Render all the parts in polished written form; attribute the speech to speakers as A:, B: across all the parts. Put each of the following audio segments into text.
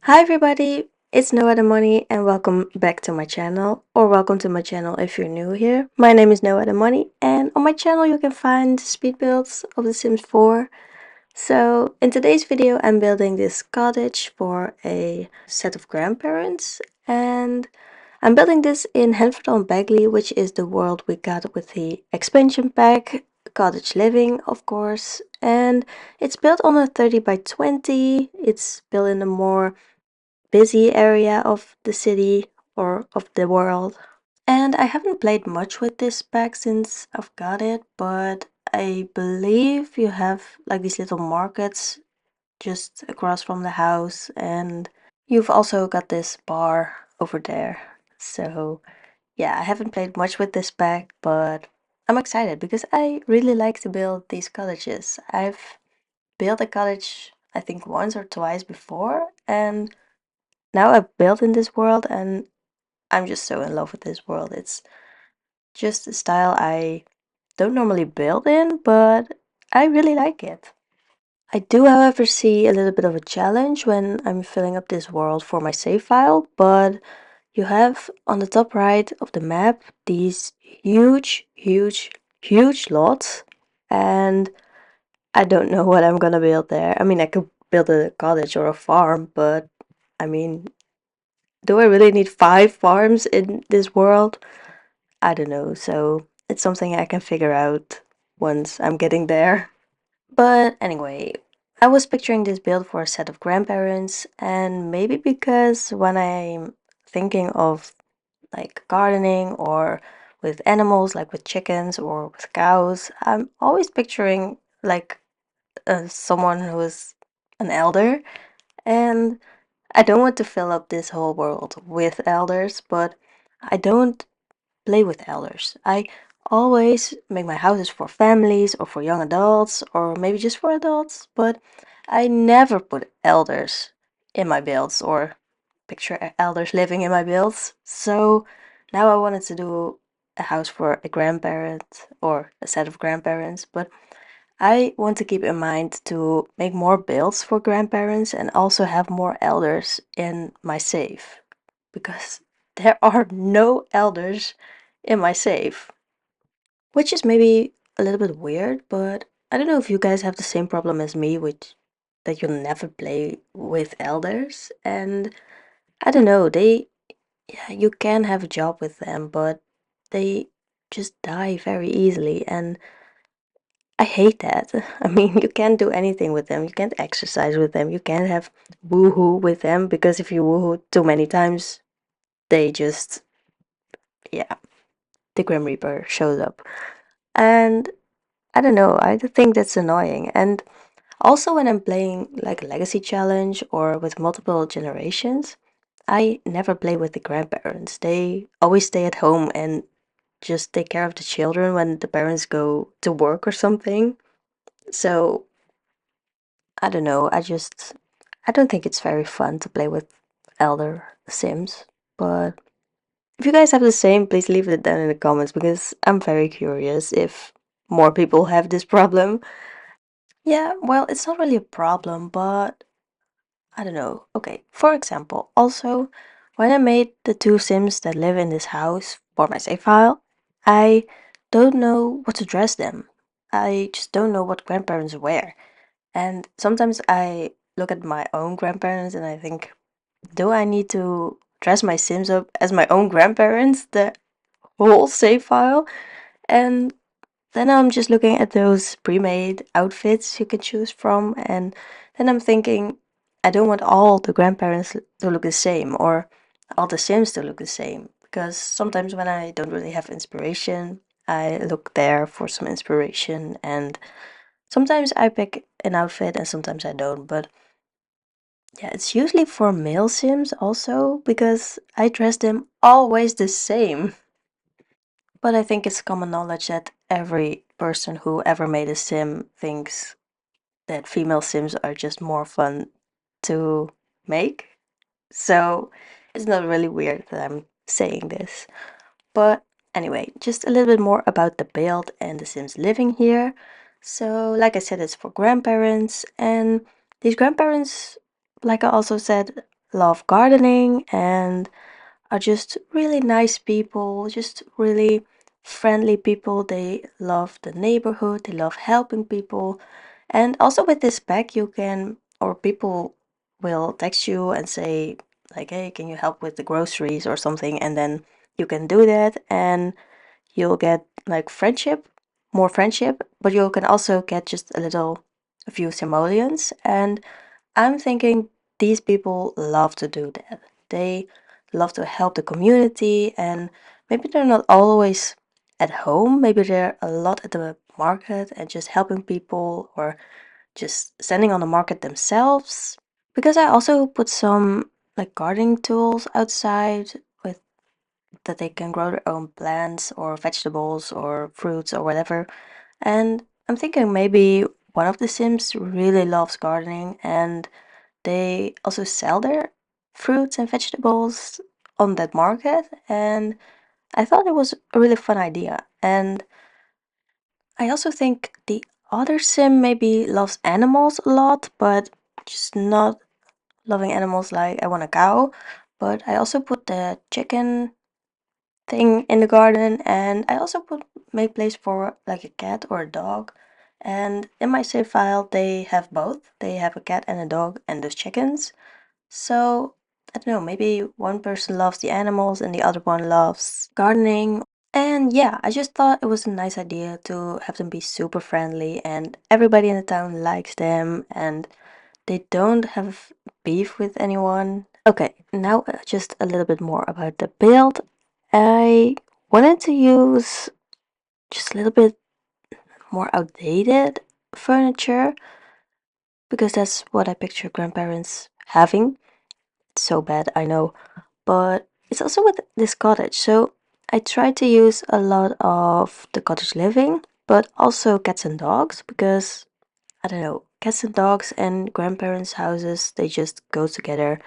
A: Hi everybody, it's noathemoney and welcome back to my channel, or welcome to my channel if you're new here. My name is noathemoney and on my channel you can find speed builds of The Sims 4. So in today's video I'm building this cottage for a set of grandparents, and I'm building this in Henford-on-Bagley, which is the world we got with the expansion pack, cottage living of course, and it's built on a 30 by 20. It's built in a more busy area of the city or of the world. And I haven't played much with this pack since I've got it, but I believe you have like these little markets just across from the house, and you've also got this bar over there. So yeah, I haven't played much with this pack, but I'm excited because I really like to build these cottages. I've built a cottage I think once or twice before, and now I've built in this world and I'm just so in love with this world. It's just a style I don't normally build in, but I really like it. I do, however, see a little bit of a challenge when I'm filling up this world for my save file, but you have on the top right of the map these huge lots, and I don't know what I'm gonna build there. I mean, I could build a cottage or a farm, but I mean, do I really need 5 farms in this world? I don't know, so it's something I can figure out once I'm getting there. But anyway, I was picturing this build for a set of grandparents, and maybe because when I'm thinking of like gardening or with animals, like with chickens or with cows, I'm always picturing like someone who is an elder, and I don't want to fill up this whole world with elders, but I don't play with elders. I always make my houses for families or for young adults or maybe just for adults, but I never put elders in my builds or picture elders living in my builds. So now I wanted to do a house for a grandparent or a set of grandparents, but I want to keep in mind to make more builds for grandparents and also have more elders in my save, because there are no elders in my save, which is maybe a little bit weird, but I don't know if you guys have the same problem as me, which that you'll never play with elders. And I don't know, yeah, you can have a job with them, but they just die very easily, and I hate that. I mean, you can't do anything with them. You can't exercise with them. You can't have woohoo with them, because if you woohoo too many times, they just, yeah, the Grim Reaper shows up. And I don't know, I think that's annoying. And also, when I'm playing like a legacy challenge or with multiple generations, I never play with the grandparents. They always stay at home and just take care of the children when the parents go to work or something. So I don't know, I don't think it's very fun to play with elder Sims. But if you guys have the same, please leave it down in the comments, because I'm very curious if more people have this problem. Yeah, well, it's not really a problem, but I don't know. Okay, for example, also, when I made the 2 Sims that live in this house for my save file, I don't know what to dress them. I just don't know what grandparents wear. And sometimes I look at my own grandparents and I think, do I need to dress my Sims up as my own grandparents, the whole save file? And then I'm just looking at those pre-made outfits you can choose from, and then I'm thinking, I don't want all the grandparents to look the same or all the Sims to look the same, because sometimes when I don't really have inspiration, I look there for some inspiration, and sometimes I pick an outfit and sometimes I don't. But yeah, it's usually for male Sims also, because I dress them always the same. But I think it's common knowledge that every person who ever made a sim thinks that female sims are just more fun to make. So it's not really weird that I'm saying this. But anyway, just a little bit more about the build and the sims living here. So like I said, it's for grandparents, and these grandparents, like I also said, love gardening and are just really nice people, just really friendly people. They love the neighborhood, they love helping people. And also with this bag, you can, or people will text you and say, like, hey, can you help with the groceries or something? And then you can do that and you'll get like friendship, more friendship, but you can also get just a few simoleons. And I'm thinking these people love to do that. They love to help the community, and maybe they're not always at home. Maybe they're a lot at the market and just helping people or just standing on the market themselves. Because I also put some like gardening tools outside with that they can grow their own plants or vegetables or fruits or whatever. And I'm thinking maybe one of the Sims really loves gardening and they also sell their fruits and vegetables on that market, and I thought it was a really fun idea. And I also think the other sim maybe loves animals a lot, but just not loving animals like I want a cow. But I also put the chicken thing in the garden, and I also put make place for like a cat or a dog. And in my save file, they have both. They have a cat and a dog and those chickens. So, I don't know, maybe one person loves the animals and the other one loves gardening. And yeah, I just thought it was a nice idea to have them be super friendly and everybody in the town likes them and they don't have beef with anyone. Okay, now just a little bit more about the build. I wanted to use just a little bit more outdated furniture because that's what I picture grandparents having. It's so bad, I know. But it's also with this cottage. So I try to use a lot of the cottage living, but also cats and dogs because I don't know, cats and dogs and grandparents' houses, they just go together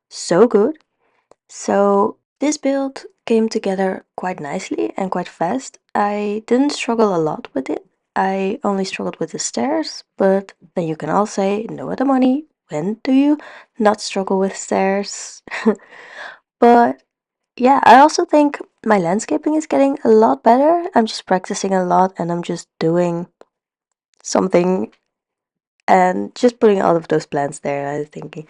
A: so good. So this build came together quite nicely and quite fast. I didn't struggle a lot with it. I only struggled with the stairs, but then you can all say, no other money. When do you not struggle with stairs? But yeah, I also think my landscaping is getting a lot better. I'm just practicing a lot and I'm just doing something and just putting all of those plants there. I was thinking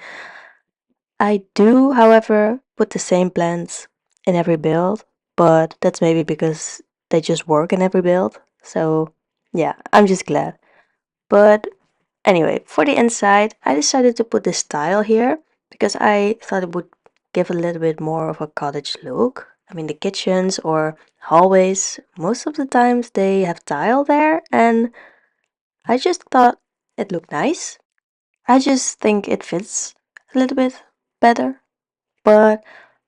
A: I do, however, put the same plants in every build, but that's maybe because they just work in every build. So yeah, I'm just glad. But anyway, for the inside, I decided to put this tile here because I thought it would give a little bit more of a cottage look. I mean, the kitchens or hallways, most of the times they have tile there, and I just thought it looked nice. I just think it fits a little bit better. But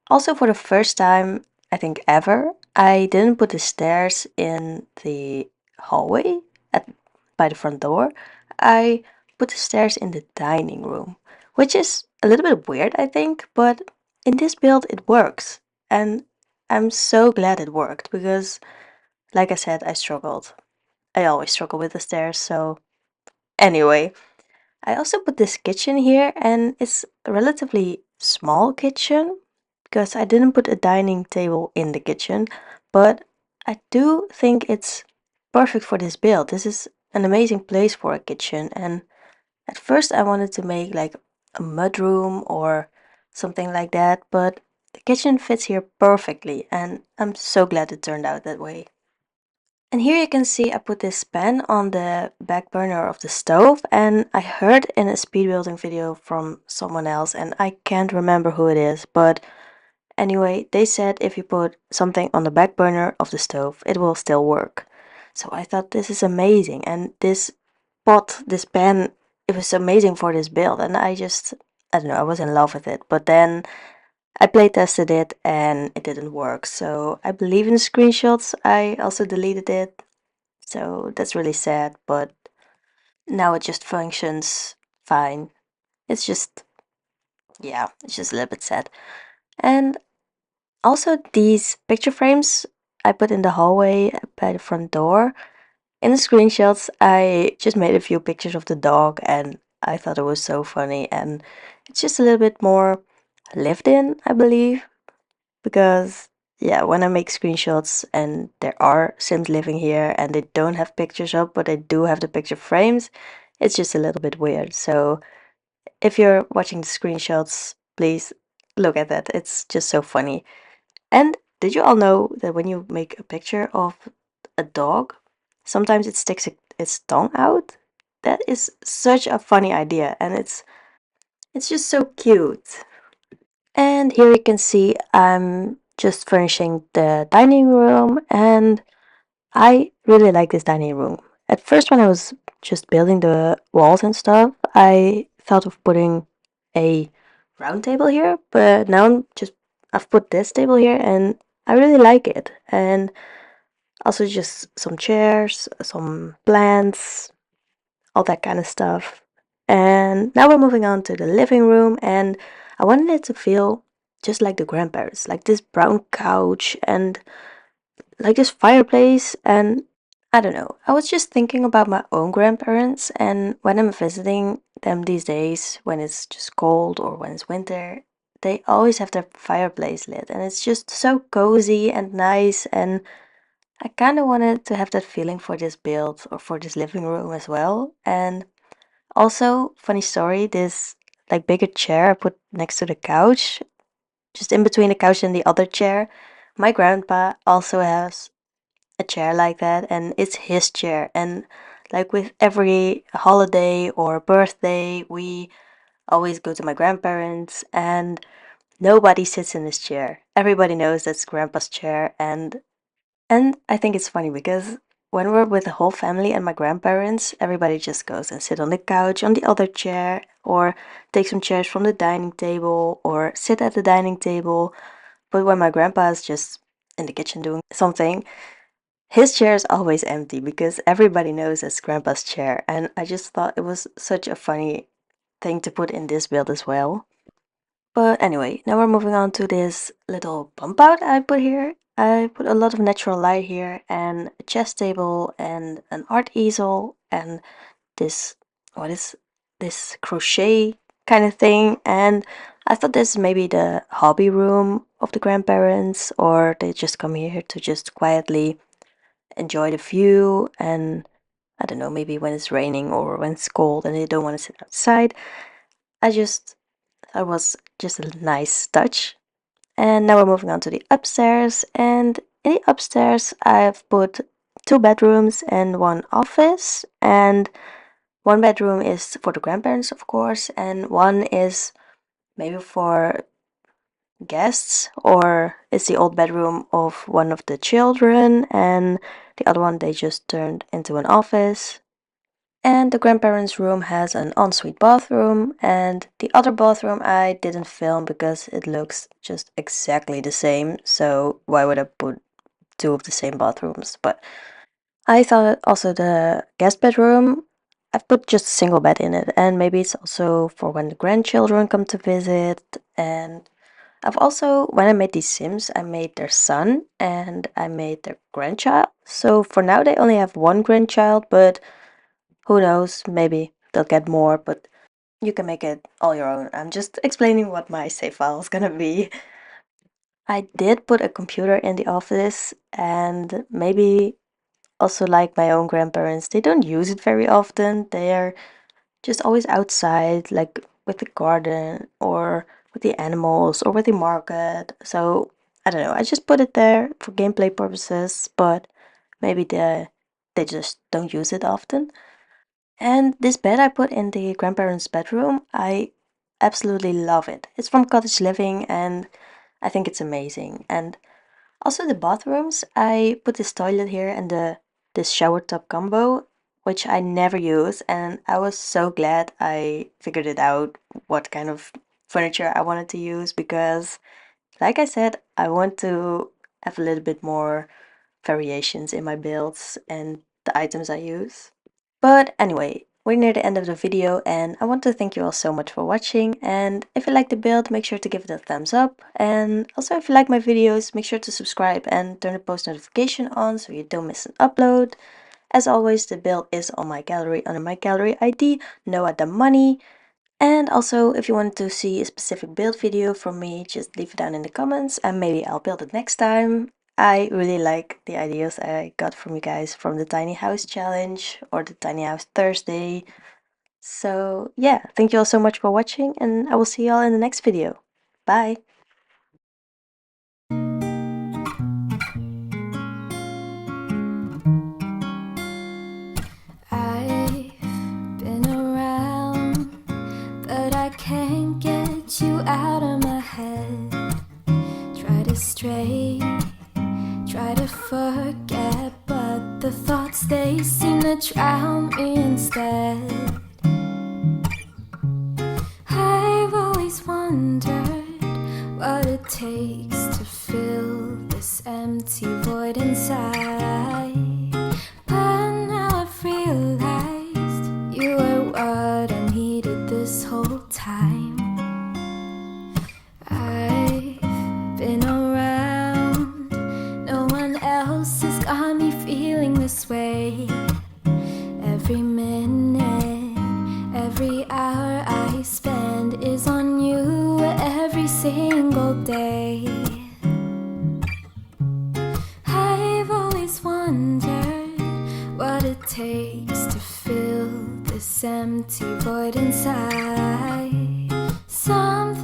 A: also for the first time, I think ever, I didn't put the stairs in the hallway at by the front door. I put the stairs in the dining room, which is a little bit weird, I think, but in this build it works. And I'm so glad it worked because, like I said, I struggled. I always struggle with the stairs, so anyway, I also put this kitchen here and it's a relatively small kitchen because I didn't put a dining table in the kitchen, but I do think it's perfect for this build. This is an amazing place for a kitchen, and at first I wanted to make like a mudroom or something like that, but the kitchen fits here perfectly and I'm so glad it turned out that way. And here you can see I put this pan on the back burner of the stove, and I heard in a speed building video from someone else and I can't remember who it is, but anyway, they said if you put something on the back burner of the stove, it will still work. So I thought this is amazing, and this pot, this pan, it was amazing for this build, and I don't know, I was in love with it. But then I play tested it and it didn't work. So I believe in the screenshots, I also deleted it. So that's really sad, but now it just functions fine. It's just, yeah, it's just a little bit sad. And also, these picture frames I put in the hallway by the front door. In the screenshots, I just made a few pictures of the dog and I thought it was so funny. And it's just a little bit more lived in, I believe, because yeah, when I make screenshots and there are Sims living here and they don't have pictures up, but they do have the picture frames, it's just a little bit weird. So if you're watching the screenshots, please look at that. It's just so funny. And did you all know that when you make a picture of a dog, sometimes it sticks its tongue out? That is such a funny idea, and it's just so cute. And here you can see I'm just furnishing the dining room, and I really like this dining room. At first, when I was just building the walls and stuff, I thought of putting a round table here, but now I've put this table here and I really like it. And also just some chairs, some plants, all that kind of stuff. And now we're moving on to the living room, and I wanted it to feel just like the grandparents, like this brown couch and like this fireplace. And I don't know, I was just thinking about my own grandparents, and when I'm visiting them these days, when it's just cold or when it's winter, they always have their fireplace lit, and it's just so cozy and nice. And I kind of wanted to have that feeling for this build or for this living room as well. And also, funny story, this like bigger chair I put next to the couch, just in between the couch and the other chair. My grandpa also has a chair like that, and it's his chair. And like with every holiday or birthday, we always go to my grandparents, and nobody sits in his chair. Everybody knows that's grandpa's chair, and I think it's funny because when we're with the whole family and my grandparents, everybody just goes and sit on the couch on the other chair, or take some chairs from the dining table, or sit at the dining table. But when my grandpa is just in the kitchen doing something, his chair is always empty because everybody knows it's grandpa's chair. And I just thought it was such a funny thing to put in this build as well. But anyway, now we're moving on to this little bump out I put here. I put a lot of natural light here and a chest table and an art easel and this, what is this crochet kind of thing. And I thought this is maybe the hobby room of the grandparents, or they just come here to just quietly enjoy the view. And I don't know, maybe when it's raining or when it's cold and they don't want to sit outside. I just That was just a nice touch. And now we're moving on to the upstairs. And in the upstairs, I've put two bedrooms and one office. And one bedroom is for the grandparents, of course, and one is maybe for guests, or it's the old bedroom of one of the children. And the other one they just turned into an office. And the grandparents' room has an ensuite bathroom, and the other bathroom I didn't film because it looks just exactly the same, so why would I put two of the same bathrooms? But I thought also the guest bedroom, I've put just a single bed in it, and maybe it's also for when the grandchildren come to visit. And I've also, when I made these Sims, I made their son and I made their grandchild. So for now, they only have one grandchild, but who knows, maybe they'll get more, but you can make it all your own. I'm just explaining what my save file is gonna be. I did put a computer in the office, and maybe also like my own grandparents, they don't use it very often. They're just always outside, like with the garden or with the animals or with the market. So I don't know, I just put it there for gameplay purposes, but maybe they just don't use it often. And this bed I put in the grandparents' bedroom, I absolutely love it. It's from Cottage Living and I think it's amazing. And also the bathrooms, I put this toilet here and this shower tub combo, which I never use, and I was so glad I figured it out what kind of furniture I wanted to use because like I said, I want to have a little bit more variations in my builds and the items I use. But anyway, we're near the end of the video and I want to thank you all so much for watching. And if you like the build, make sure to give it a thumbs up. And also if you like my videos, make sure to subscribe and turn the post notification on so you don't miss an upload. As always, the build is on my gallery under my gallery ID, noathemoney. And also, if you want to see a specific build video from me, just leave it down in the comments and maybe I'll build it next time. I really like the ideas I got from you guys from the Tiny House Challenge or the Tiny House Thursday. So yeah, thank you all so much for watching and I will see you all in the next video. Bye!
B: I've been around, but I can't get you out of my head. Try to stray, try to forget, but the thoughts, they seem to drown me instead. I've always wondered what it takes to fill this empty void inside, but now I've realized you were what I needed this whole time. I've been around, no one else has got me feeling this way. Every minute, every hour I spend is on you every single day. I've always wondered what it takes to fill this empty void inside. Sometimes